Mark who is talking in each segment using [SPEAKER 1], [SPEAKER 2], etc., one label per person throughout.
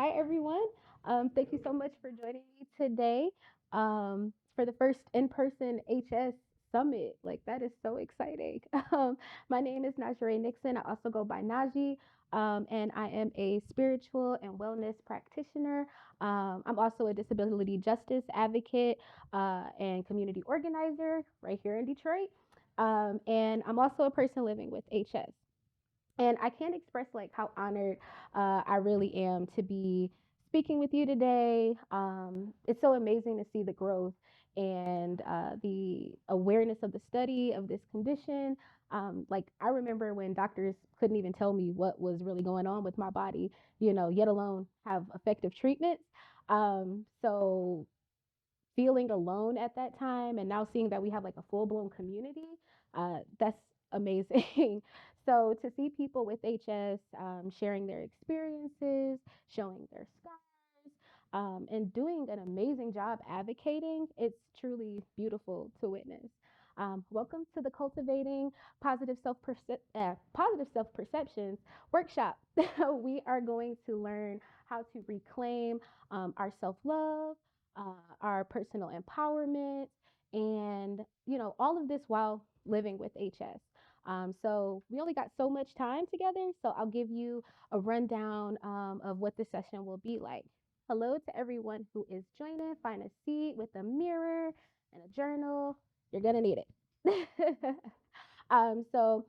[SPEAKER 1] Hi, everyone. Thank you so much for joining me today for the first in person HS Summit. Like, that is so exciting. My name is Najee Nixon. I also go by Najee, and I am a spiritual and wellness practitioner. I'm also a disability justice advocate and community organizer right here in Detroit. And I'm also a person living with HS. And I can't express like how honored I really am to be speaking with you today. It's so amazing to see the growth and the awareness of the study of this condition. Like I remember when doctors couldn't even tell me what was really going on with my body, yet alone have effective treatments. So feeling alone at that time and now seeing that we have like a full-blown community, that's amazing. So to see people with HS sharing their experiences, showing their scars, and doing an amazing job advocating, it's truly beautiful to witness. Welcome to the Cultivating Positive Self Perceptions workshop. We are going to learn how to reclaim our self love, our personal empowerment, and all of this while living with HS. So we only got so much time together, so I'll give you a rundown of what this session will be like. Hello to everyone who is joining. Find a seat with a mirror and a journal. You're gonna need it. So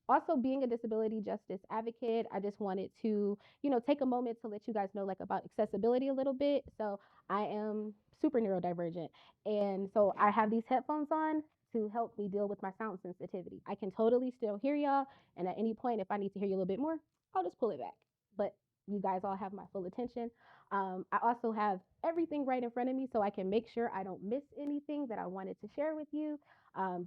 [SPEAKER 1] also being a disability justice advocate, I just wanted to, take a moment to let you guys know like about accessibility a little bit. So I am super neurodivergent. And so I have these headphones on to help me deal with my sound sensitivity. I can totally still hear y'all. And at any point, if I need to hear you a little bit more, I'll just pull it back. But you guys all have my full attention. I also have everything right in front of me so I can make sure I don't miss anything that I wanted to share with you.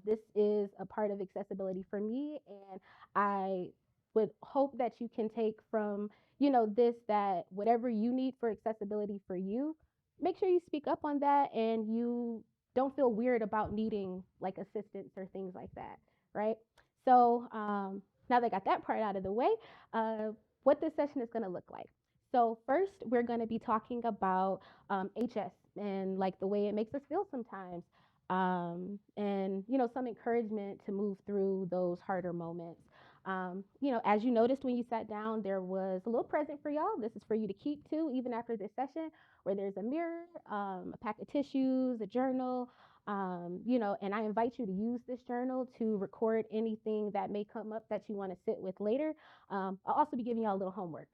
[SPEAKER 1] This is a part of accessibility for me, and I would hope that you can take from this, that whatever you need for accessibility for you, make sure you speak up on that, and you don't feel weird about needing like assistance or things like that, right? So now that I got that part out of the way, uh, what this session is going to look like. So first, we're going to be talking about HS and like the way it makes us feel sometimes, and some encouragement to move through those harder moments. As you noticed when you sat down, there was a little present for y'all. This is for you to keep too, even after this session, where there's a mirror, a pack of tissues, a journal. And I invite you to use this journal to record anything that may come up that you want to sit with later. I'll also be giving y'all a little homework.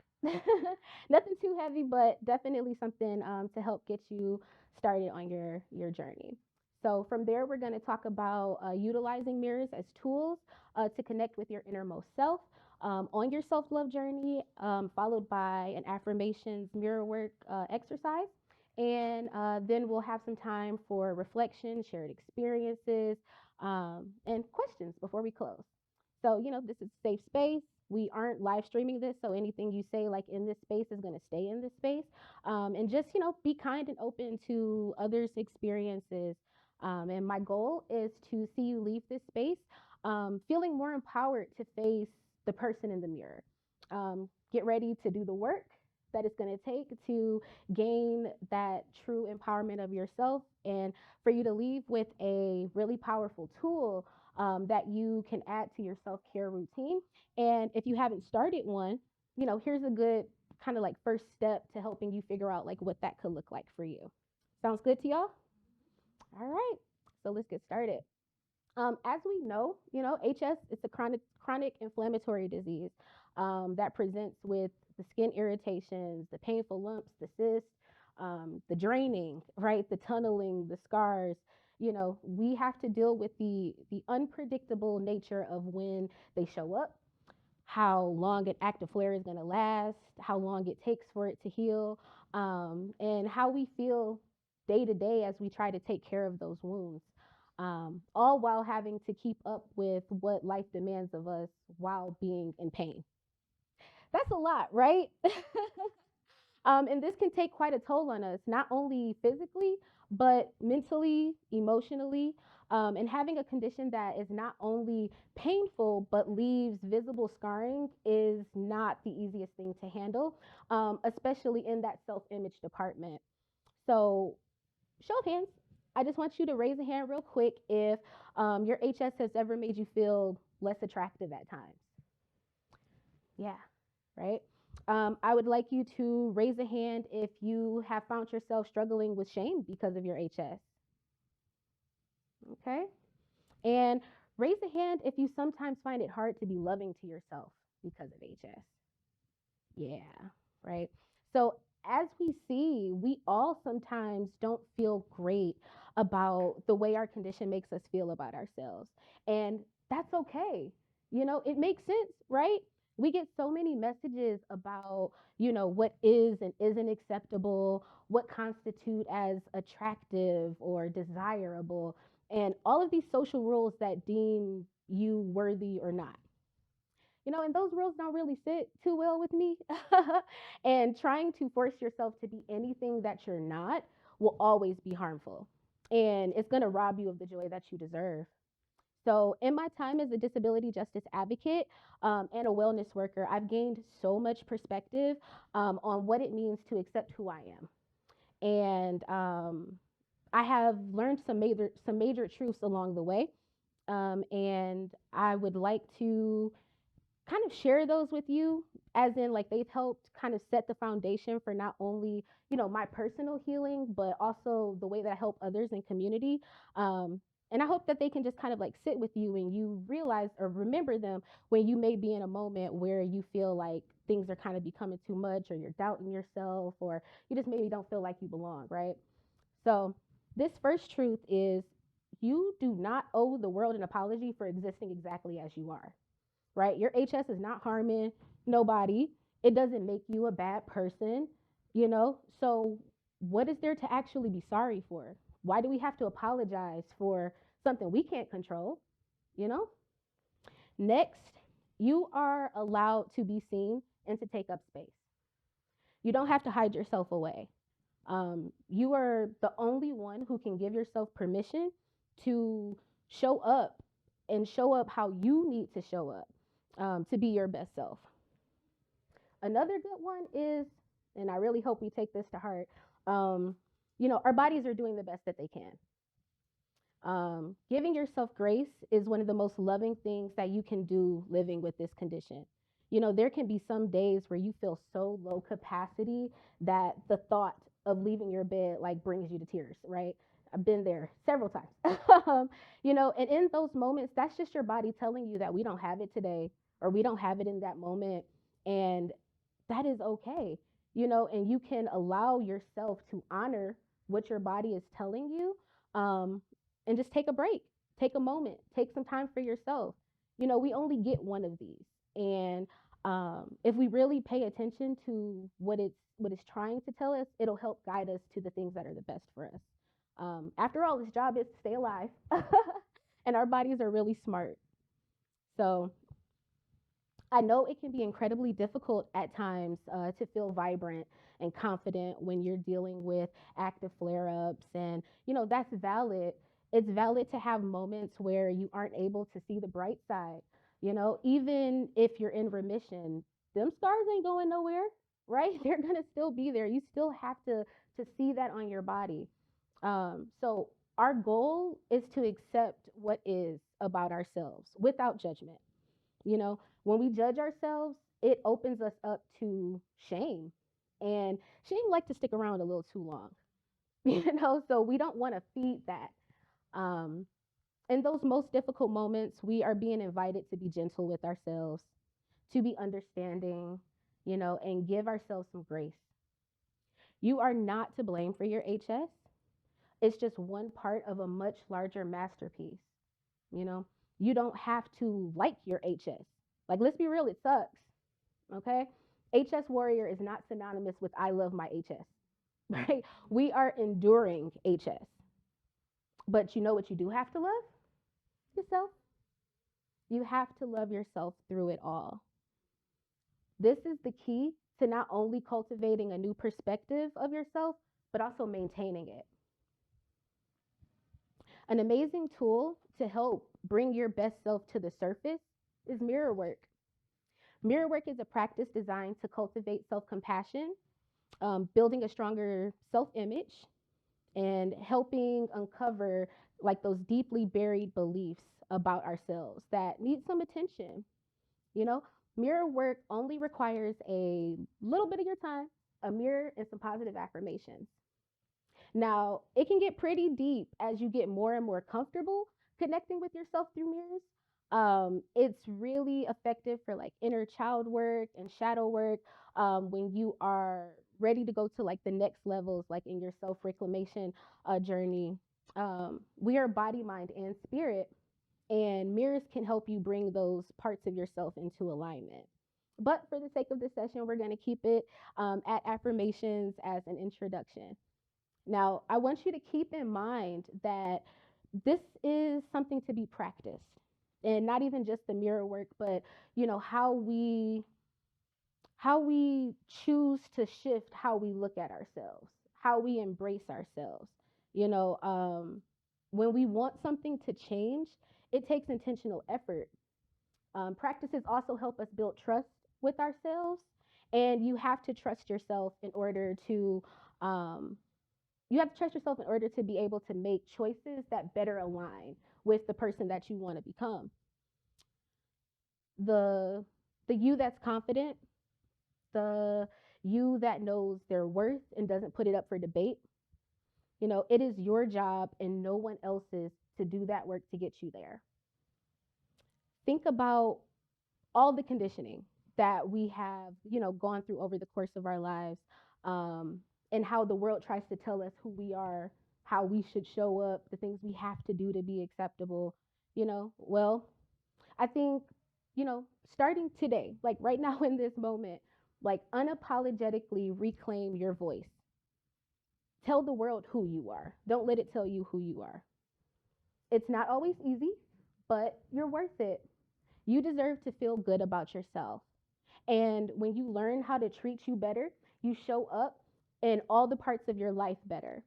[SPEAKER 1] Nothing too heavy, but definitely something to help get you started on your journey. So from there, we're going to talk about utilizing mirrors as tools to connect with your innermost self on your self-love journey, followed by an affirmations mirror work exercise. And then we'll have some time for reflection, shared experiences, and questions before we close. So, this is a safe space. We aren't live streaming this, so anything you say like in this space is going to stay in this space. And just, be kind and open to others' experiences. And my goal is to see you leave this space feeling more empowered to face the person in the mirror. Get ready to do the work that it's going to take to gain that true empowerment of yourself, and for you to leave with a really powerful tool that you can add to your self-care routine. And if you haven't started one, here's a good kind of like first step to helping you figure out like what that could look like for you. Sounds good to y'all? All right, so let's get started. As we know, HS is a chronic inflammatory disease that presents with the skin irritations, the painful lumps, the cysts, the draining, right, the tunneling, the scars. We have to deal with the unpredictable nature of when they show up, how long an active flare is going to last, how long it takes for it to heal, and how we feel day to day as we try to take care of those wounds, all while having to keep up with what life demands of us while being in pain. That's a lot, right? And this can take quite a toll on us, not only physically, but mentally, emotionally. And having a condition that is not only painful but leaves visible scarring is not the easiest thing to handle, especially in that self-image department. So, show of hands. I just want you to raise a hand real quick if your HS has ever made you feel less attractive at times. Yeah, right. I would like you to raise a hand if you have found yourself struggling with shame because of your HS. Okay. And raise a hand if you sometimes find it hard to be loving to yourself because of HS. Yeah, right. So, as we see, we all sometimes don't feel great about the way our condition makes us feel about ourselves. And that's okay. It makes sense, right? We get so many messages about, what is and isn't acceptable, what constitute as attractive or desirable, and all of these social rules that deem you worthy or not. And those rules don't really sit too well with me. And trying to force yourself to be anything that you're not will always be harmful. And it's going to rob you of the joy that you deserve. So, in my time as a disability justice advocate and a wellness worker, I've gained so much perspective on what it means to accept who I am. And I have learned some major truths along the way. And I would like to kind of share those with you, as in like they've helped kind of set the foundation for not only my personal healing but also the way that I help others in community. And I hope that they can just kind of like sit with you and you realize or remember them when you may be in a moment where you feel like things are kind of becoming too much, or you're doubting yourself, or you just maybe don't feel like you belong, right? So this first truth is, you do not owe the world an apology for existing exactly as you are, right? Your HS is not harming nobody. It doesn't make you a bad person. So, what is there to actually be sorry for? Why do we have to apologize for something we can't control? You know? Next, you are allowed to be seen and to take up space. You don't have to hide yourself away. You are the only one who can give yourself permission to show up and show up how you need to show up to be your best self. Another good one is, and I really hope we take this to heart, our bodies are doing the best that they can. Giving yourself grace is one of the most loving things that you can do living with this condition. There can be some days where you feel so low capacity that the thought of leaving your bed like brings you to tears, right? I've been there several times. And in those moments, that's just your body telling you that we don't have it today, or we don't have it in that moment. And that is okay, and you can allow yourself to honor what your body is telling you, and just take a break, take a moment, take some time for yourself. We only get one of these. And if we really pay attention to what it's trying to tell us, it'll help guide us to the things that are the best for us. After all, this job is to stay alive, and our bodies are really smart. So I know it can be incredibly difficult at times to feel vibrant and confident when you're dealing with active flare ups. And, that's valid. It's valid to have moments where you aren't able to see the bright side. Even if you're in remission, them scars ain't going nowhere, right? They're going to still be there. You still have to see that on your body. So, our goal is to accept what is about ourselves without judgment. When we judge ourselves, it opens us up to shame. And shame like to stick around a little too long, so we don't want to feed that. In those most difficult moments, we are being invited to be gentle with ourselves, to be understanding, and give ourselves some grace. You are not to blame for your HS. It's just one part of a much larger masterpiece. You don't have to like your HS. Like, let's be real, it sucks. Okay? HS warrior is not synonymous with I love my HS, right? We are enduring HS. But you know what you do have to love? Yourself. You have to love yourself through it all. This is the key to not only cultivating a new perspective of yourself, but also maintaining it. An amazing tool to help bring your best self to the surface is mirror work. Mirror work is a practice designed to cultivate self compassion, building a stronger self image, and helping uncover like those deeply buried beliefs about ourselves that need some attention. You know, mirror work only requires a little bit of your time, a mirror, and some positive affirmations. Now, it can get pretty deep as you get more and more comfortable connecting with yourself through mirrors. It's really effective for like inner child work and shadow work when you are ready to go to like the next levels, like in your self reclamation journey. We are body, mind, and spirit, and mirrors can help you bring those parts of yourself into alignment. But for the sake of this session, we're going to keep it at affirmations as an introduction. Now, I want you to keep in mind that this is something to be practiced, and not even just the mirror work, but how we choose to shift how we look at ourselves, how we embrace ourselves. You know, when we want something to change, it takes intentional effort. Practices also help us build trust with ourselves, and um, you have to trust yourself in order to be able to make choices that better align with the person that you want to become. The the you that's confident, the you that knows their worth and doesn't put it up for debate. It is your job and no one else's to do that work to get you there. Think about all the conditioning that we have, gone through over the course of our lives, um, and how the world tries to tell us who we are, how we should show up, the things we have to do to be acceptable. Well, I think, starting today, like right now in this moment, like unapologetically reclaim your voice. Tell the world who you are. Don't let it tell you who you are. It's not always easy, but you're worth it. You deserve to feel good about yourself. And when you learn how to treat you better, you show up in all the parts of your life better.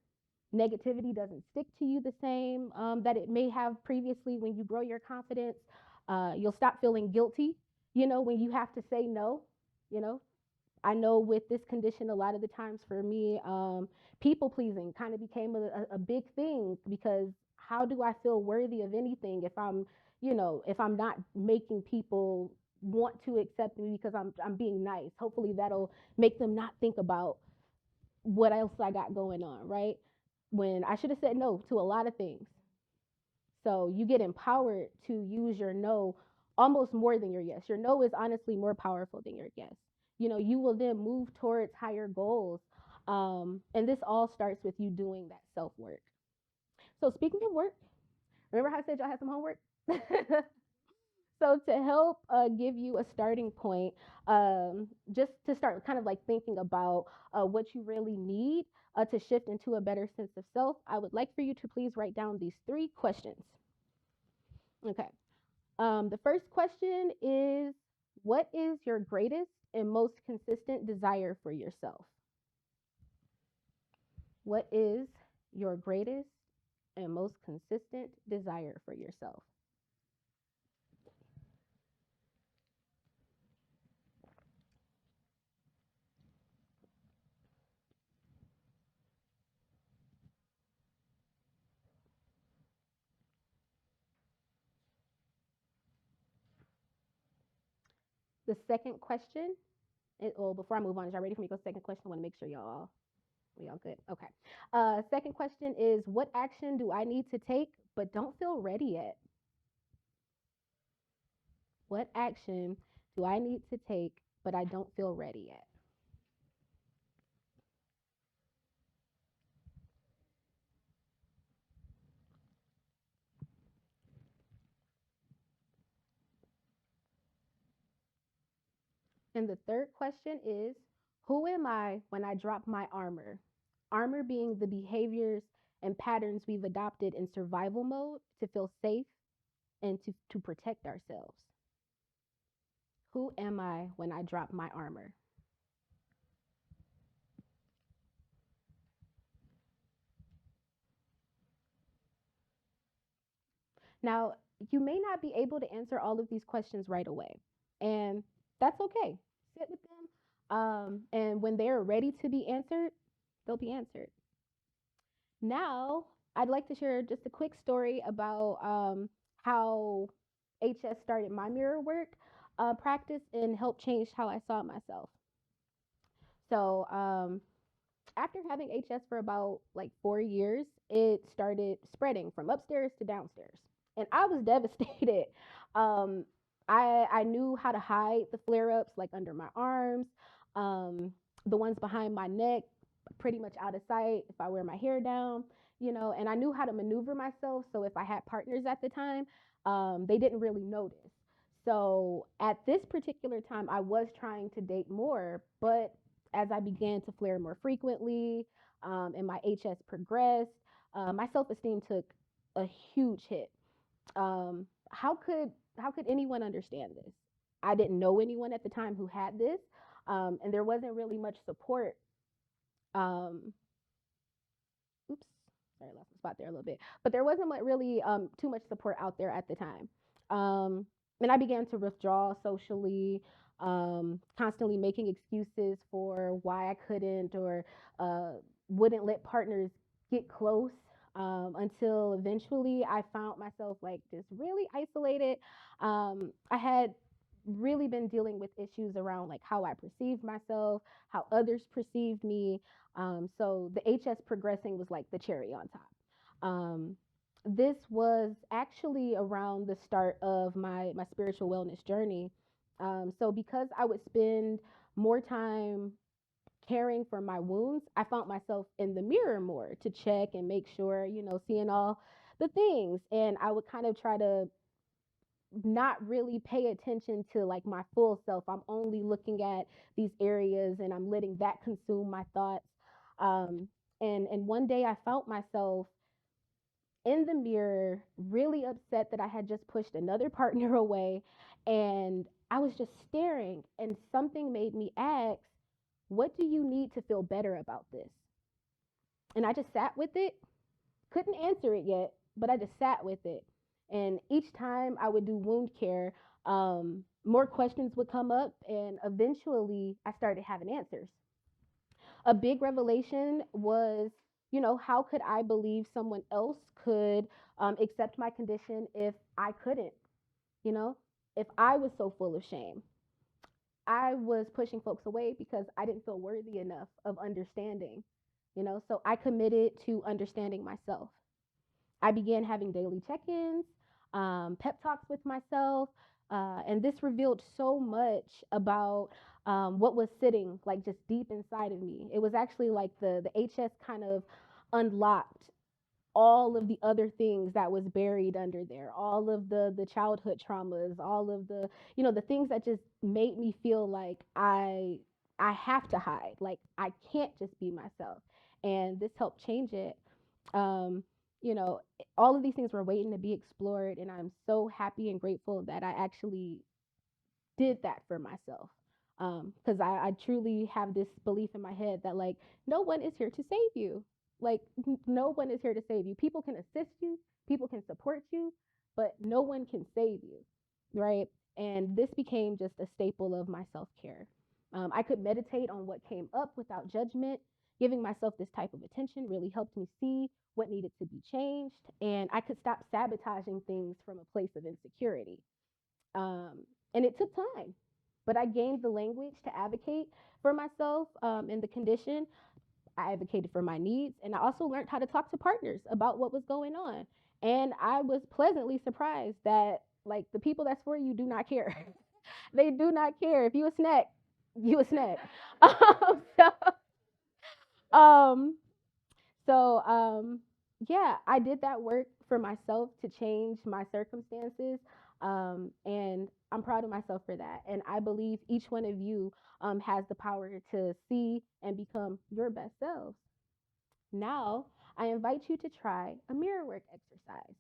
[SPEAKER 1] Negativity doesn't stick to you the same that it may have previously. When you grow your confidence, you'll stop feeling guilty, when you have to say no. You know, I know with this condition, a lot of the times for me, people pleasing kind of became a big thing, because how do I feel worthy of anything if I'm not making people want to accept me because I'm being nice? Hopefully that'll make them not think about what else I got going on, right? When I should have said no to a lot of things. So you get empowered to use your no almost more than your yes. Your no is honestly more powerful than your yes. You will then move towards higher goals. And this all starts with you doing that self work. So, speaking of work, remember how I said y'all had some homework? So, to help give you a starting point, just to start kind of like thinking about what you really need to shift into a better sense of self, I would like for you to please write down these 3 questions. Okay. The first question is, what is your greatest and most consistent desire for yourself? What is your greatest and most consistent desire for yourself? The second question, well, before I move on, is y'all ready for me to go to the second question? I want to make sure we all good. Okay. Second question is, what action do I need to take but don't feel ready yet? What action do I need to take but I don't feel ready yet? And the third question is, who am I when I drop my armor? Armor being the behaviors and patterns we've adopted in survival mode to feel safe and to protect ourselves. Who am I when I drop my armor? Now, you may not be able to answer all of these questions right away, and that's okay. Sit with them, and when they're ready to be answered, they'll be answered. Now, I'd like to share just a quick story about how HS started my mirror work practice and helped change how I saw myself. So, after having HS for about like 4 years, it started spreading from upstairs to downstairs, and I was devastated. Um, I knew how to hide the flare ups, like under my arms, um, the ones behind my neck, pretty much out of sight if I wear my hair down, and I knew how to maneuver myself. So if I had partners at the time, they didn't really notice. So at this particular time, I was trying to date more, but as I began to flare more frequently, and my HS progressed, my self esteem took a huge hit. How could anyone understand this? I didn't know anyone at the time who had this, and there wasn't really much support. Um, oops, sorry, I lost my spot there a little bit. But there wasn't really too much support out there at the time. And I began to withdraw socially, constantly making excuses for why I couldn't or uh, wouldn't let partners get close. Until eventually I found myself like just really isolated. I had really been dealing with issues around like how I perceived myself, how others perceived me, so the HS progressing was like the cherry on top. Um, this was actually around the start of my spiritual wellness journey. So because I would spend more time caring for my wounds, I found myself in the mirror more to check and make sure, seeing all the things. And I would kind of try to not really pay attention to like my full self. I'm only looking at these areas and I'm letting that consume my thoughts. Um, and one day I felt myself in the mirror, really upset that I had just pushed another partner away, and I was just staring. And something made me ask, "What do you need to feel better about this?" And I just sat with it. Couldn't answer it yet, but I just sat with it. And each time I would do wound care, more questions would come up, and eventually I started having answers. A big revelation was, how could I believe someone else could accept my condition if I couldn't? You know, if I was so full of shame, I was pushing folks away because I didn't feel worthy enough of understanding. So I committed to understanding myself. I began having daily check ins, pep talks with myself, and this revealed so much about what was sitting like just deep inside of me. It was actually like the HS kind of unlocked all of the other things that was buried under there, all of the childhood traumas, all of the things that just made me feel like I have to hide, like I can't just be myself. And this helped change it. um, you know, all of these things were waiting to be explored, and I'm so happy and grateful that I actually did that for myself. Because I truly have this belief in my head that like no one is here to save you. Like no one is here to save you. People can assist you, people can support you, but no one can save you, right? And this became just a staple of my self care. I could meditate on what came up without judgment. Giving myself this type of attention really helped me see what needed to be changed, and I could stop sabotaging things from a place of insecurity. Um, and it took time, but I gained the language to advocate for myself in the condition. I advocated for my needs, and I also learned how to talk to partners about what was going on. And I was pleasantly surprised that like the people that's for you do not care. They do not care. If you a snack, you a snack. Um, so yeah, I did that work for myself to change my circumstances. And I'm proud of myself for that. And I believe each one of you has the power to see and become your best selves. Now, I invite you to try a mirror work exercise.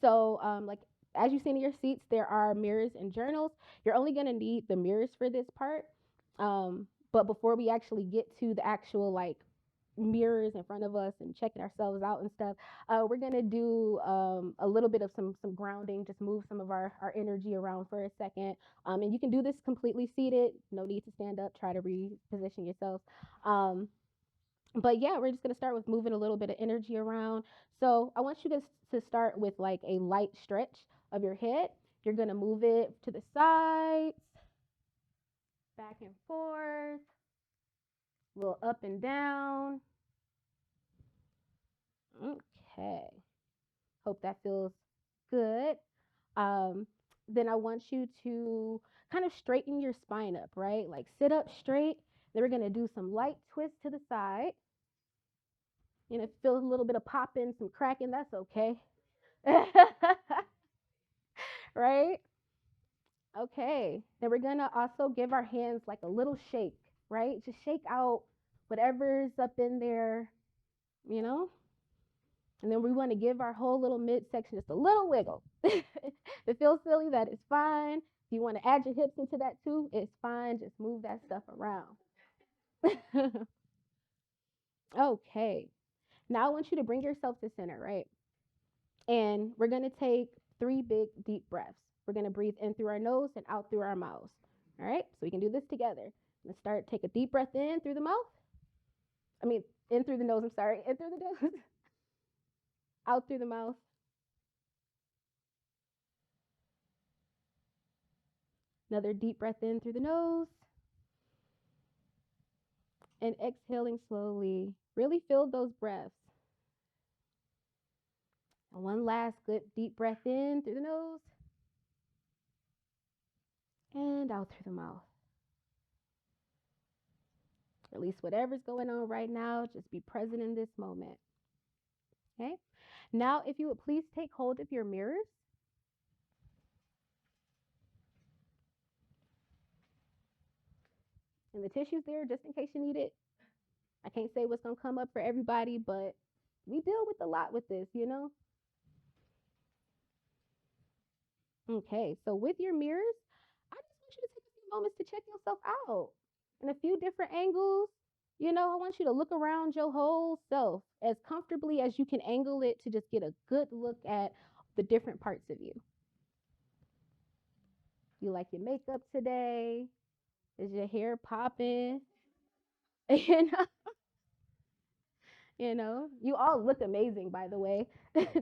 [SPEAKER 1] So, like as you see in your seats, there are mirrors and journals. You're only going to need the mirrors for this part. But before we actually get to the actual like mirrors in front of us and checking ourselves out and stuff, we're gonna do a little bit of some grounding, just move some of our energy around for a second. And you can do this completely seated, no need to stand up, try to reposition yourself. Um, but yeah, we're just gonna start with moving a little bit of energy around. So I want you guys to start with like a light stretch of your head. You're gonna move it to the sides, back and forth, a little up and down. Okay. Hope that feels good. Um, then I want you to kind of straighten your spine up, right? Like sit up straight. Then we're gonna do some light twists to the side. You know, feel a little bit of popping, some cracking, that's okay. Right? Okay. Then we're gonna also give our hands like a little shake, right? Just shake out whatever's up in there, you know? And then we want to give our whole little midsection just a little wiggle. If it feels silly, that is fine. If you want to add your hips into that too, it's fine. Just move that stuff around. Okay. Now I want you to bring yourself to center, right? And we're going to take 3 big, deep breaths. We're going to breathe in through our nose and out through our mouths. All right? So we can do this together. Let's start. Take a deep breath in through the mouth. I mean, in through the nose. I'm sorry. In through the nose. Out through the mouth. Another deep breath in through the nose. And exhaling slowly. Really feel those breaths. And one last good deep breath in through the nose and out through the mouth. Release whatever's going on right now. Just be present in this moment. Okay? Now, if you would please take hold of your mirrors. And the tissue's there just in case you need it. I can't say what's going to come up for everybody, but we deal with a lot with this, you know? Okay, so with your mirrors, I just want you to take a few moments to check yourself out in a few different angles. You know, I want you to look around your whole self as comfortably as you can angle it to just get a good look at the different parts of you. You like your makeup today? Is your hair popping? you know, you all look amazing, by the way.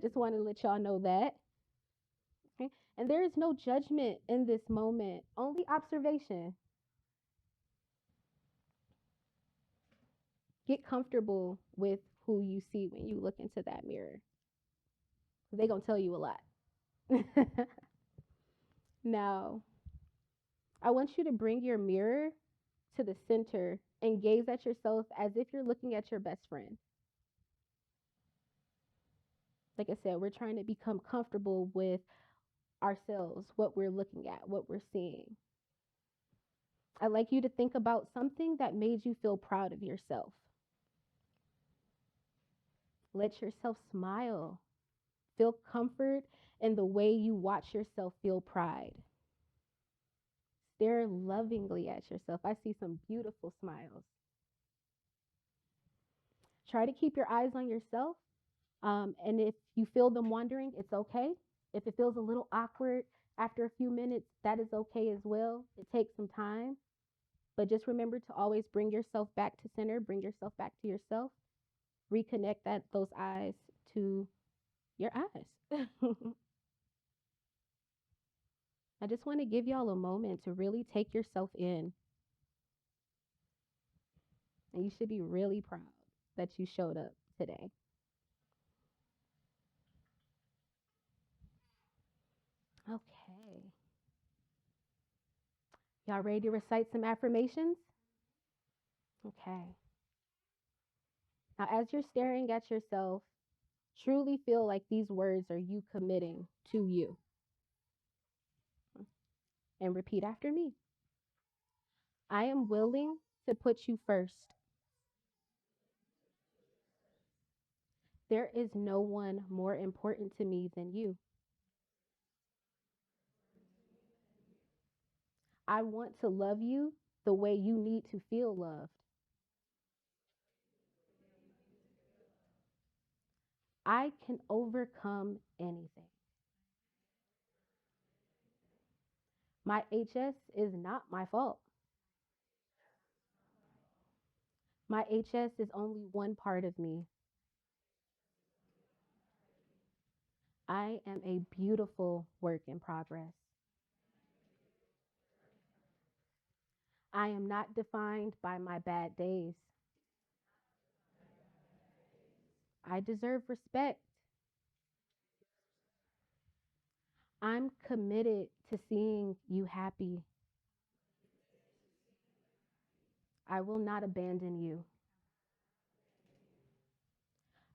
[SPEAKER 1] Just wanted to let y'all know that. Okay? And there is no judgment in this moment, only observation. Get comfortable with who you see when you look into that mirror. They're going to tell you a lot. Now, I want you to bring your mirror to the center and gaze at yourself as if you're looking at your best friend. Like I said, we're trying to become comfortable with ourselves, what we're looking at, what we're seeing. I'd like you to think about something that made you feel proud of yourself. Let yourself smile. Feel comfort in the way you watch yourself feel pride. Stare lovingly at yourself. I see some beautiful smiles. Try to keep your eyes on yourself. And if you feel them wandering, it's okay. If it feels a little awkward after a few minutes, that is okay as well. It takes some time. But just remember to always bring yourself back to center, bring yourself back to yourself. Reconnect those eyes to your eyes. I just want to give y'all a moment to really take yourself in. And you should be really proud that you showed up today. Okay. Y'all ready to recite some affirmations? Okay. Now, as you're staring at yourself, truly feel like these words are you committing to you. And repeat after me. I am willing to put you first. There is no one more important to me than you. I want to love you the way you need to feel loved. I can overcome anything. My HS is not my fault. My HS is only one part of me. I am a beautiful work in progress. I am not defined by my bad days. I deserve respect. I'm committed to seeing you happy. I will not abandon you.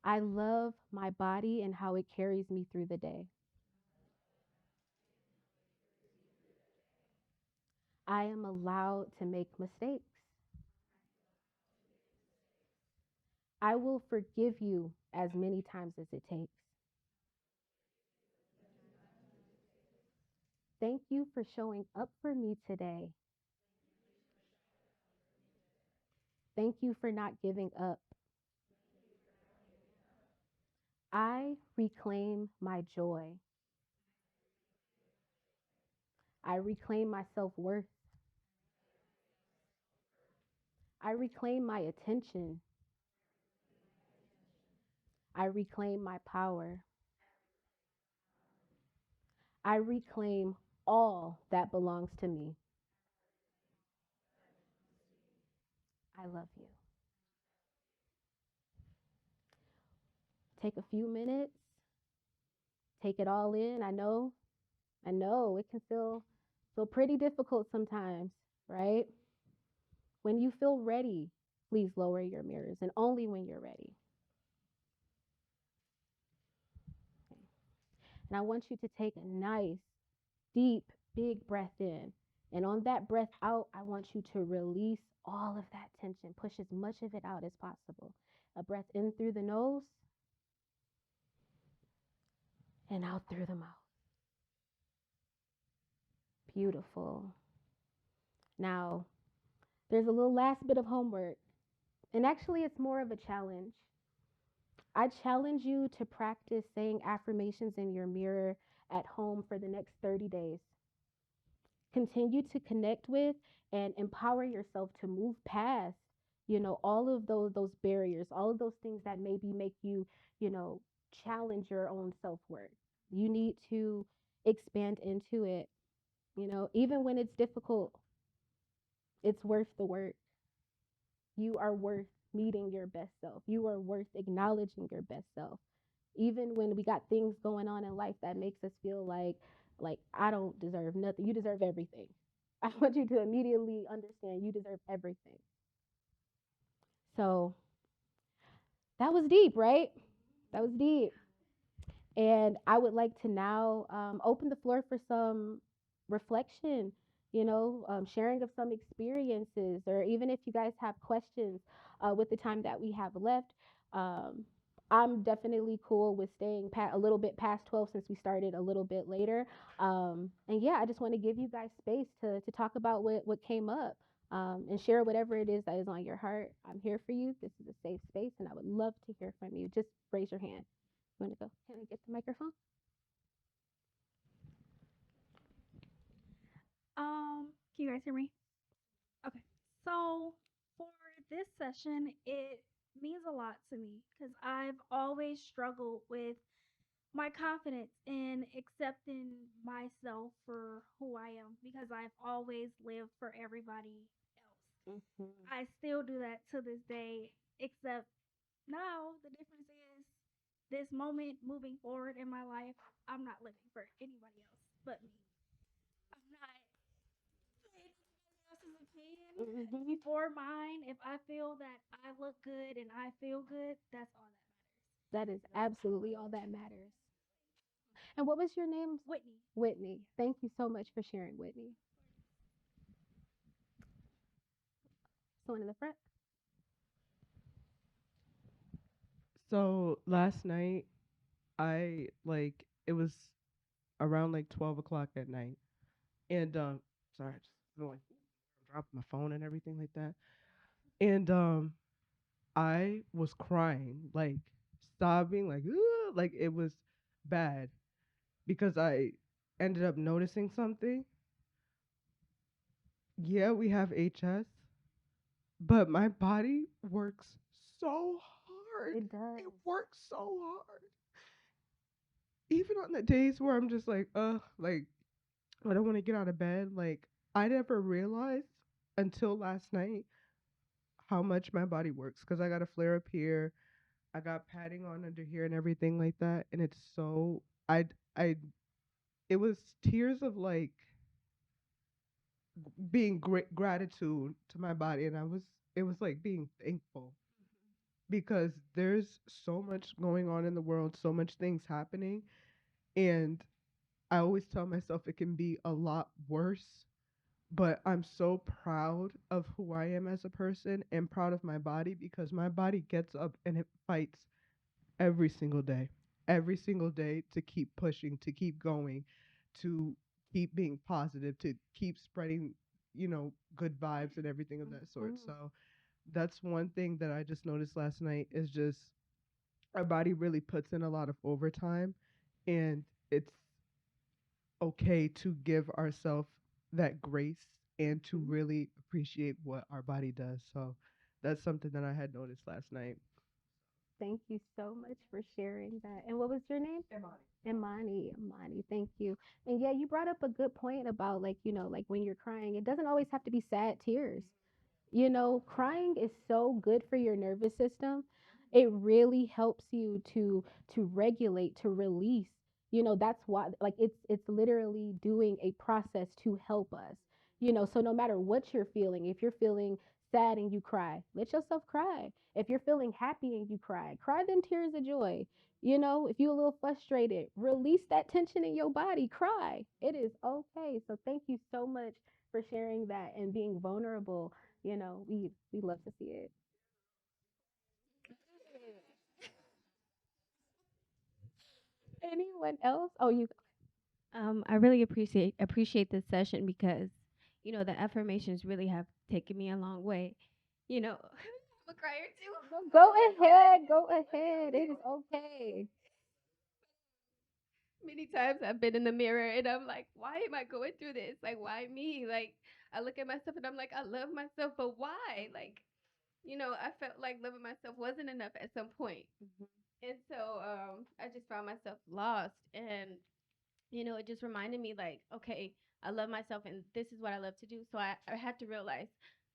[SPEAKER 1] I love my body and how it carries me through the day. I am allowed to make mistakes. I will forgive you as many times as it takes. Thank you for showing up for me today. Thank you for not giving up. I reclaim my joy. I reclaim my self worth. I reclaim my attention. I reclaim my power. I reclaim all that belongs to me. I love you. Take a few minutes, take it all in. I know it can feel pretty difficult sometimes, right? When you feel ready, please lower your mirrors and only when you're ready. Okay. And I want you to take a nice, deep, big breath in. And on that breath out, I want you to release all of that tension. Push as much of it out as possible. A breath in through the nose and out through the mouth. Beautiful. Now, there's a little last bit of homework. And actually, it's more of a challenge. I challenge you to practice saying affirmations in your mirror at home for the next 30 days. Continue to connect with and empower yourself to move past, all of those barriers, all of those things that maybe make you, challenge your own self-worth. You need to expand into it, even when it's difficult, it's worth the work. You are worth meeting your best self. You are worth acknowledging your best self. Even when we got things going on in life that makes us feel like I don't deserve nothing. You deserve everything. I want you to immediately understand you deserve everything. So that was deep, right? That was deep. And I would like to now open the floor for some reflection, sharing of some experiences, or even if you guys have questions with the time that we have left. Um, I'm definitely cool with staying a little bit past 12 since we started a little bit later. And yeah, I just want to give you guys space to talk about what came up and share whatever it is that is on your heart. I'm here for you. This is a safe space, and I would love to hear from you. Just raise your hand. You want to go? Can I get the microphone?
[SPEAKER 2] Can you guys hear me? Okay. So for this session, it means a lot to me because I've always struggled with my confidence in accepting myself for who I am because I've always lived for everybody else.
[SPEAKER 1] Mm-hmm.
[SPEAKER 2] I still do that to this day, except now the difference is this moment moving forward in my life, I'm not living for anybody else but me. I'm not playing anybody else's opinion
[SPEAKER 1] Mm-hmm.
[SPEAKER 2] before mine. If I feel that I look good and I feel good, that's all that
[SPEAKER 1] That is
[SPEAKER 2] matters.
[SPEAKER 1] absolutely all that matters. And what was your name?
[SPEAKER 2] Whitney.
[SPEAKER 1] Whitney. Thank you so much for sharing, Whitney. Someone in the front?
[SPEAKER 3] So last night, it was around like 12 o'clock at night, and sorry, I just feel like dropping my phone and everything like that, and I was crying like sobbing, like, "Ugh," like it was bad because I ended up noticing something. Yeah, we have HS, but my body works so hard.
[SPEAKER 1] It does.
[SPEAKER 3] It works so hard. Even on the days where I'm just like I don't want to get out of bed. Like, I never realized until last night how much my body works because I got a flare up here. I got padding on under here and everything like that. And it's so, I, it was tears of like being great gratitude to my body. And it was like being thankful because there's so much going on in the world, so much things happening. And I always tell myself it can be a lot worse, but I'm so proud of who I am as a person and proud of my body because my body gets up and it fights every single day to keep pushing, to keep going, to keep being positive, to keep spreading, good vibes and everything of that sort.
[SPEAKER 1] Mhm.
[SPEAKER 3] So that's one thing that I just noticed last night is just our body really puts in a lot of overtime, and it's okay to give ourselves that grace and to
[SPEAKER 1] Mhm.
[SPEAKER 3] really appreciate what our body does. So that's something that I had noticed last night.
[SPEAKER 1] Thank you so much for sharing that. And what was your name? Imani. Imani, thank you. And yeah, you brought up a good point about like, like when you're crying, it doesn't always have to be sad tears. Crying is so good for your nervous system. It really helps you to regulate, to release. That's why like it's literally doing a process to help us. So no matter what you're feeling, if you're feeling sad and you cry, let yourself cry. If you're feeling happy and you cry them tears of joy. If you're a little frustrated, release that tension in your body, cry. It is okay. So thank you so much for sharing that and being vulnerable. We love to see it. Anyone else? Oh, you.
[SPEAKER 4] I really appreciate this session because, the affirmations really have taken me a long way. I'm a crier too.
[SPEAKER 1] Go ahead. Go ahead. It is okay.
[SPEAKER 4] Many times I've been in the mirror and I'm like, why am I going through this? Like, why me? Like, I look at myself and I'm like, I love myself, but why? Like, I felt like loving myself wasn't enough at some point. And so I just found myself lost. And it just reminded me like, okay, I love myself and this is what I love to do. So I had to realize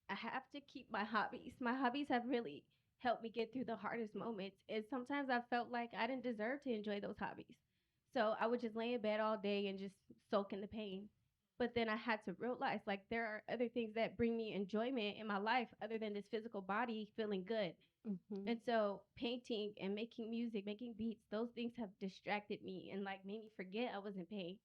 [SPEAKER 4] I have to keep my hobbies. My hobbies have really helped me get through the hardest moments. And sometimes I felt like I didn't deserve to enjoy those hobbies. So I would just lay in bed all day and just soak in the pain. But then I had to realize like there are other things that bring me enjoyment in my life other than this physical body feeling good.
[SPEAKER 1] Hmm.
[SPEAKER 4] And so painting and making music, making beats, those things have distracted me and like made me forget I was in pain.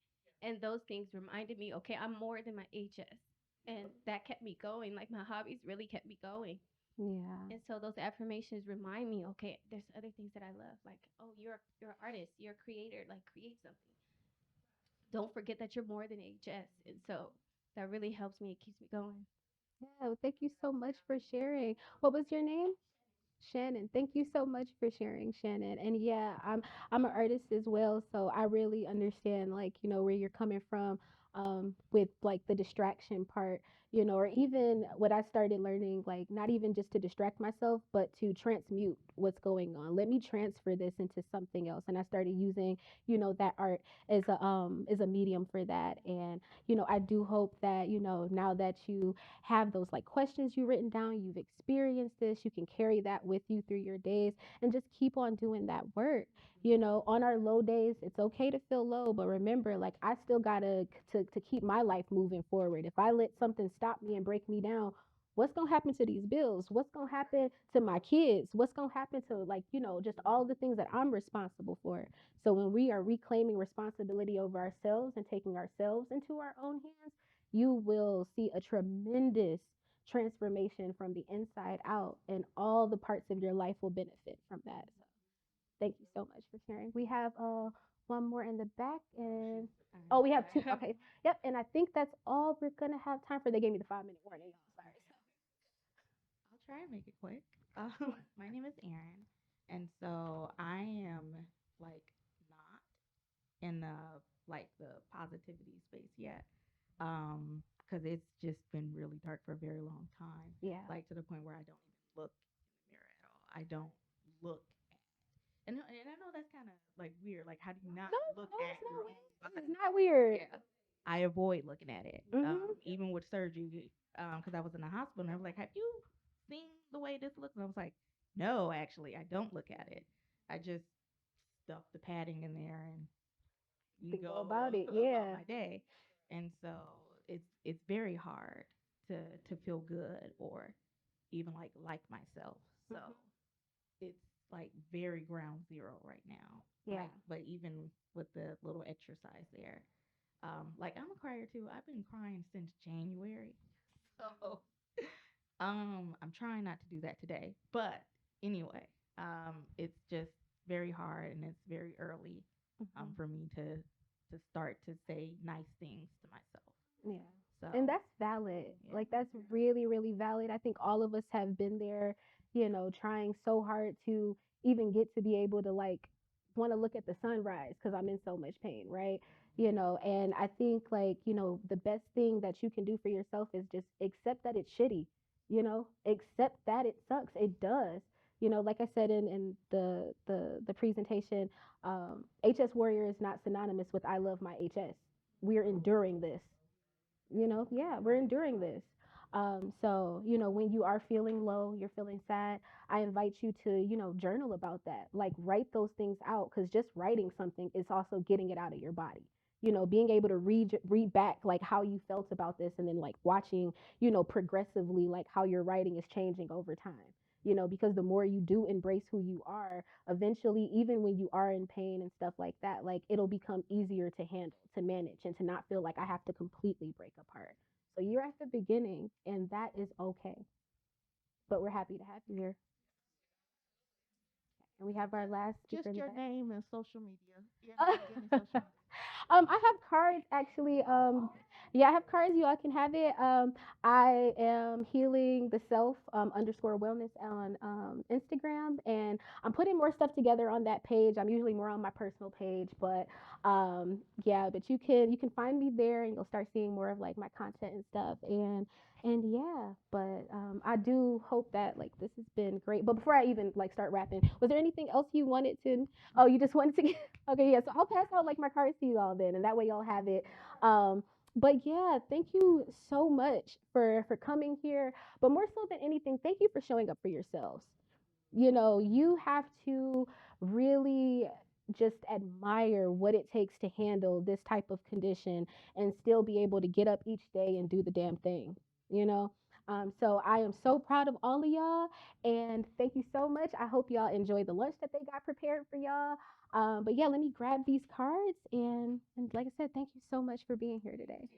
[SPEAKER 4] And those things reminded me, okay, I'm more than my HS. And that kept me going. Like my hobbies really kept me going.
[SPEAKER 1] Yeah.
[SPEAKER 4] And so those affirmations remind me, okay, there's other things that I love. Like, oh, you're an artist, you're a creator, like create something. Don't forget that you're more than HS. And so that really helps me. It keeps me going.
[SPEAKER 1] Yeah. Well, thank you so much for sharing. What was your name? Shannon, thank you so much for sharing, Shannon. And yeah, I'm an artist as well, so I really understand like, where you're coming from with like the distraction part, or even what I started learning, like not even just to distract myself, but to transmute what's going on. Let me transfer this into something else. And I started using, that art as a medium for that. And, I do hope that, now that you have those like questions you written down, you've experienced this, you can carry that with you through your days and just keep on doing that work. On our low days, it's okay to feel low, but remember, like I still gotta to keep my life moving forward. If I let something stop me and break me down, what's gonna happen to these bills? What's gonna happen to my kids? What's gonna happen to like, just all the things that I'm responsible for? So when we are reclaiming responsibility over ourselves and taking ourselves into our own hands, you will see a tremendous transformation from the inside out, and all the parts of your life will benefit from that. So thank you so much for sharing. We have one more in the back, and oh, we have two. Okay, yep. And I think that's all we're gonna have time for. They gave me the 5 minute warning, y'all. Sorry.
[SPEAKER 5] I'll try and make it quick. My name is Erin. And so I am like not in the like the positivity space yet. Because it's just been really dark for a very long time.
[SPEAKER 1] Yeah.
[SPEAKER 5] Like to the point where I don't even look in the mirror at all. I don't look and I know that's kind of like weird. Like, how do you not
[SPEAKER 1] No,
[SPEAKER 5] look
[SPEAKER 1] no,
[SPEAKER 5] at
[SPEAKER 1] it's not
[SPEAKER 5] your
[SPEAKER 1] weird.
[SPEAKER 5] own
[SPEAKER 1] It's
[SPEAKER 5] body?
[SPEAKER 1] not weird.
[SPEAKER 5] Yeah, I avoid looking at it.
[SPEAKER 1] Mhm.
[SPEAKER 5] Even with surgery, because I was in the hospital, and I was like, "Have you seen the way this looks?" And I was like, "No, actually, I don't look at it. I just stuff the padding in there and
[SPEAKER 1] To go
[SPEAKER 5] go
[SPEAKER 1] about it.
[SPEAKER 5] about
[SPEAKER 1] Yeah.
[SPEAKER 5] my day." And so it's very hard to feel good or even like myself. So
[SPEAKER 1] Mhm.
[SPEAKER 5] it's like very ground zero right now.
[SPEAKER 1] Yeah.
[SPEAKER 5] Like, but even with the little exercise there, like I'm a crier too. I've been crying since January, so I'm trying not to do that today. But anyway, it's just very hard and it's very early,
[SPEAKER 1] Mhm.
[SPEAKER 5] for me to start to say nice things to myself.
[SPEAKER 1] Yeah.
[SPEAKER 5] So
[SPEAKER 1] And that's valid.
[SPEAKER 5] yeah,
[SPEAKER 1] Like that's really, really valid. I think all of us have been there, trying so hard to even get to be able to like want to look at the sunrise because I'm in so much pain, right? And I think like, the best thing that you can do for yourself is just accept that it's shitty, accept that it sucks. It does. Like I said in the presentation, HS warrior is not synonymous with I love my HS. We're enduring this, yeah, we're enduring this. So, when you are feeling low, you're feeling sad, I invite you to, journal about that. Like, write those things out because just writing something is also getting it out of your body. Being able to read back like how you felt about this and then like watching, progressively like how your writing is changing over time. Because the more you do embrace who you are, eventually, even when you are in pain and stuff like that, like it'll become easier to handle, to manage, and to not feel like I have to completely break apart. So you're at the beginning, and that is okay. But we're happy to have you here. And we have our last speaker
[SPEAKER 6] Just
[SPEAKER 1] in the
[SPEAKER 6] your
[SPEAKER 1] back.
[SPEAKER 6] name and social media. Your name and social media.
[SPEAKER 1] I have cards actually. Yeah, I have cards. You all can have it. I am healing the self underscore wellness on Instagram, and I'm putting more stuff together on that page. I'm usually more on my personal page, but yeah, but you can find me there, and you'll start seeing more of like my content and stuff. And yeah, but I do hope that like this has been great. But before I even like start rapping, was there anything else you wanted to? Oh, you just wanted to. Okay, yeah. So I'll pass out like my cards to you all then, and that way y'all have it. Um, but yeah, thank you so much for coming here. But more so than anything, thank you for showing up for yourselves. You have to really just admire what it takes to handle this type of condition and still be able to get up each day and do the damn thing, you know? So I am so proud of all of y'all and thank you so much. I hope y'all enjoy the lunch that they got prepared for y'all. But yeah, let me grab these cards and like I said, thank you so much for being here today.